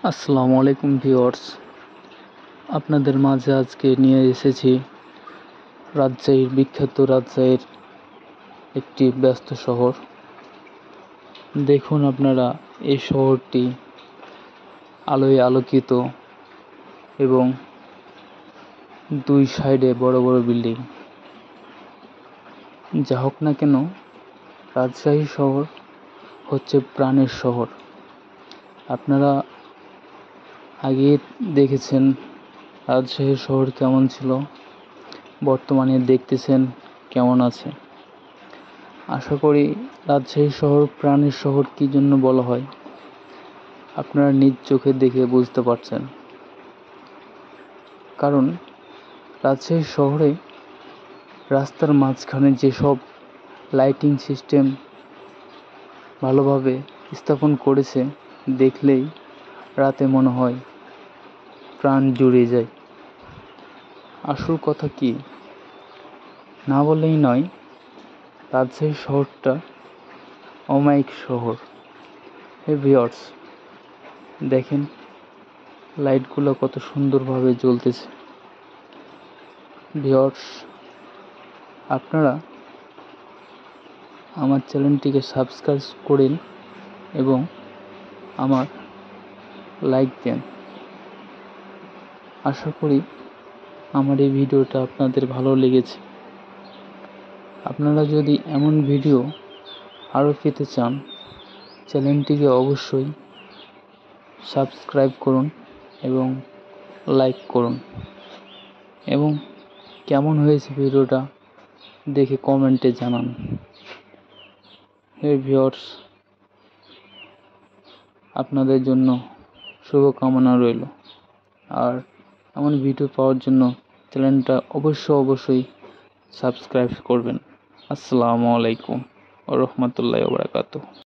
আসসালামু আলাইকুম ভিউয়ার্স, আপনাদের মাঝে আজকে নিয়ে এসেছি বিখ্যাত রাজশাহীর একটি ব্যস্ত শহর। দেখুন আপনারা, এই শহরটি আলোয় আলোকিত এবং দুই সাইডে বড় বড় বিল্ডিং। যা হোক না কেন, রাজশাহী শহর হচ্ছে প্রাণের শহর। আপনারা আগে দেখেছেন রাজশাহী শহর কেমন ছিল, বর্তমানে দেখতেছেন কেমন আছে। আশা করি রাজশাহী শহর প্রাণের শহর কী জন্য বলা হয় আপনারা নিজ চোখে দেখে বুঝতে পারছেন। কারণ রাজশাহী শহরে রাস্তার মাঝখানে যেসব লাইটিং সিস্টেম ভালোভাবে স্থাপন করেছে, দেখলেই রাতে মনে হয় প্রাণ জুড়ে যায়। আসল কথা কি না বলেই নয়, রাজশাহী শহরটা অমায়িক শহর। হে ভিউয়ার্স, দেখেন লাইটগুলো কত সুন্দরভাবে জ্বলতেছে। ভিউয়ার্স, আপনারা আমার চ্যানেলটিকে সাবস্ক্রাইব করেন এবং আমার লাইক দেন। আশা করি আমার এই ভিডিওটা আপনাদের ভালো লেগেছে। আপনারা যদি এমন ভিডিও আরও পেতে চান, চ্যানেলটিকে অবশ্যই সাবস্ক্রাইব করুন এবং লাইক করুন, এবং কেমন হয়েছে ভিডিওটা দেখে কমেন্টে জানান। হে ভিউয়ার্স, আপনাদের জন্য শুভকামনা রইল। আর এমন ভিডিও পাওয়ার জন্য চ্যানেলটা অবশ্যই সাবস্ক্রাইব করবেন। আসসালামু আলাইকুম ওয়া রাহমাতুল্লাহি ওয়া বারাকাতুহু।